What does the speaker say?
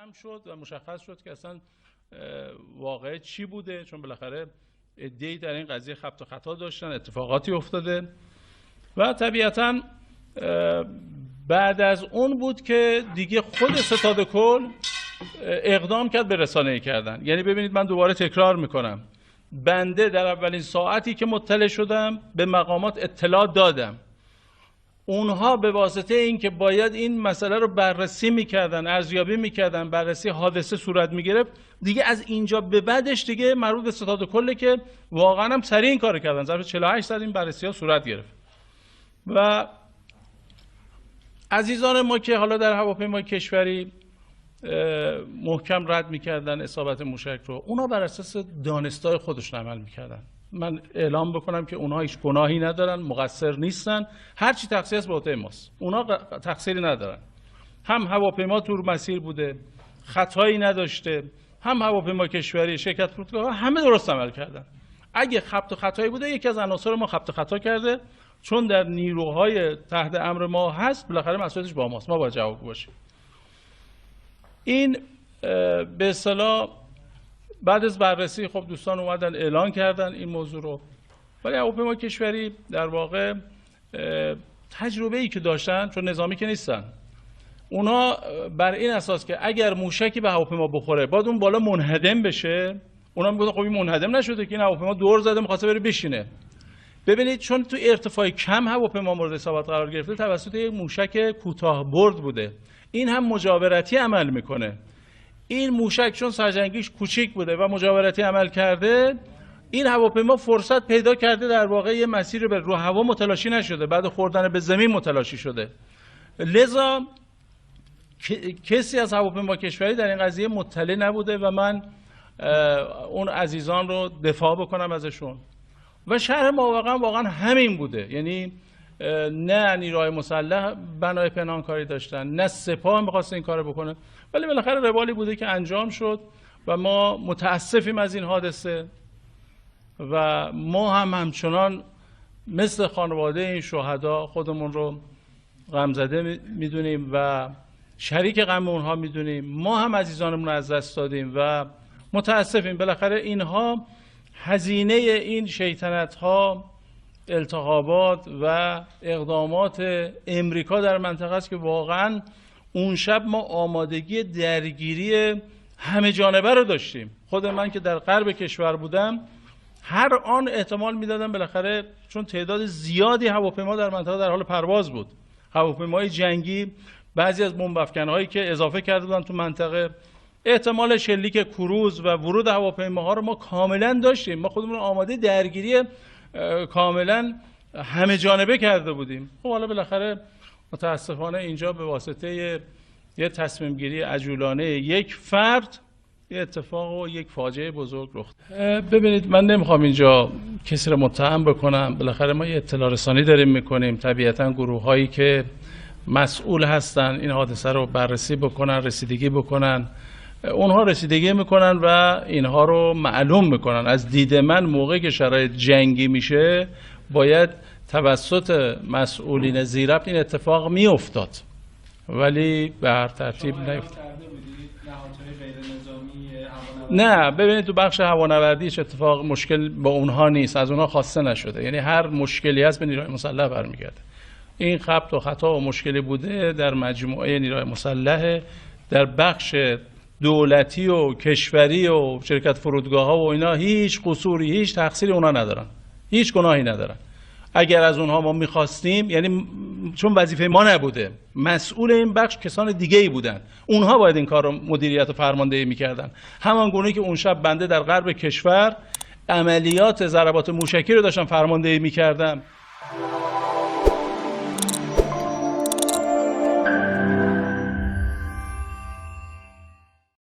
جمع شد و مشخص شد که اصلا واقعه چی بوده، چون بالاخره عده‌ای در این قضیه خبط و خطا داشتن، اتفاقاتی افتاده و طبیعتاً بعد از اون بود که دیگه خود ستاد کل اقدام کرد به رسانه‌ای کردن. یعنی ببینید من دوباره تکرار میکنم، بنده در اولین ساعتی که مطلع شدم به مقامات اطلاع دادم، اونها به واسطه اینکه باید این مسئله رو بررسی میکردن، ارزیابی میکردن، بررسی حادثه صورت میگرفت، دیگه از اینجا به بعدش دیگه مربوط به ستاد کله که واقعا هم سریع این کارو کردن. ظرف 48 ساعت این بررسی ها صورت گرفت و عزیزان ما که حالا در هواپیمای کشوری محکم رد میکردن اصابت موشک رو، اونا بر اساس دانستای خودشون عمل میکردن. من اعلام بکنم که اونها هیچ گناهی ندارن، مقصر نیستن، هر چی تقصیر است به عهده ماست، اونا تقصیری ندارن. هم هواپیما تور مسیر بوده، خطایی نداشته، هم هواپیما کشوری، شرکت فرودگاه، همه درست عمل کردن. اگه خبط و خطایی بوده، یکی از عناصر ما خبط و خطا کرده، چون در نیروهای تحت امر ما هست، بالاخره مسئولیتش با ماست، ما باید جواب باشیم. این به اصطلاح بعد از بررسی خب دوستان اومدن اعلان کردن این موضوع رو، ولی هواپیما کشوری در واقع تجربه ای که داشتن، چون نظامی که نیستن، اونا بر این اساس که اگر موشکی به هواپیما بخوره باید اون بالا منهدم بشه، اونا میگن خب این منهدم نشده که این هواپیما دور زده می‌خواسته بره بشینه. ببینید چون تو ارتفاع کم هواپیما مورد اصابت قرار گرفته توسط یک موشک کوتاه برد بوده، این هم مجاورتی عمل میکنه. این موشک چون سرجنگیش کوچیک بوده و مجاورتی عمل کرده، این هواپیما فرصت پیدا کرده در واقع یه مسیر رو هوا متلاشی نشده، بعد خوردن به زمین متلاشی شده. لذا کسی از هواپیما کشوری در این قضیه مطلع نبوده و من اون عزیزان رو دفاع بکنم ازشون و شرح ما واقعا همین بوده. یعنی نه نیروهای مسلح بنای پنهانکاری داشتن، نه سپاه می‌خواست این کارو بکنه، ولی بالاخره روالی بوده که انجام شد و ما متاسفیم از این حادثه و ما هم همچنان مثل خانواده این شهدا خودمون رو غمزده میدونیم و شریک غم اونها میدونیم. ما هم عزیزانمون رو از دست دادیم و متاسفیم. بالاخره اینها هزینه این شیطنت‌ها، التهابات و اقدامات امریکا در منطقه است که واقعا اون شب ما آمادگی درگیری همه جانبه رو داشتیم. خود من که در غرب کشور بودم هر آن احتمال میدادم بالاخره، چون تعداد زیادی هواپیما در منطقه در حال پرواز بود، هواپیمای جنگی، بعضی از بمب افکن‌هایی که اضافه کرده بودن تو منطقه، احتمال شلیک کروز و ورود هواپیماها رو ما کاملا داشتیم. ما خودمون آماده درگیری کاملا همه جانبه کرده بودیم. خب حالا بالاخره متاسفانه اینجا به واسطه یه تصمیم گیری عجولانه یک فرد یه اتفاق و یک فاجعه بزرگ رخ داد. ببینید من نمیخوام اینجا کسی رو متهم بکنم، بالاخره ما یه اطلاع رسانی داریم میکنیم، طبیعتا گروه هایی که مسئول هستن این حادثه رو بررسی بکنن، رسیدگی بکنن، اونها رسیدگی میکنن و اینها رو معلوم میکنن. از دید من موقعی که شرایط جنگی میشه باید توسط مسئولین زیربط این اتفاق میافتاد، ولی به هر ترتیب نیفتاد. نه ببینید تو بخش هوانوردی هیچ اتفاق مشکل با اونها نیست، از اونها خواسته نشده. یعنی هر مشکلی هست به نیروهای مسلح برمیگرده. این خبط و خطا و مشکلی بوده در مجموعه نیروهای مسلح، در بخش دولتی و کشوری و شرکت فرودگاه ها و اینا هیچ قصوری، هیچ تقصیری اونا ندارن، هیچ گناهی ندارن. اگر از اونها ما میخواستیم، یعنی چون وظیفه ما نبوده، مسئول این بخش کسان دیگه ای بودن، اونها باید این کار رو مدیریت و فرماندهی میکردن. همان گونه که اون شب بنده در غرب کشور عملیات ضربات موشکی رو داشتم فرماندهی میکردم.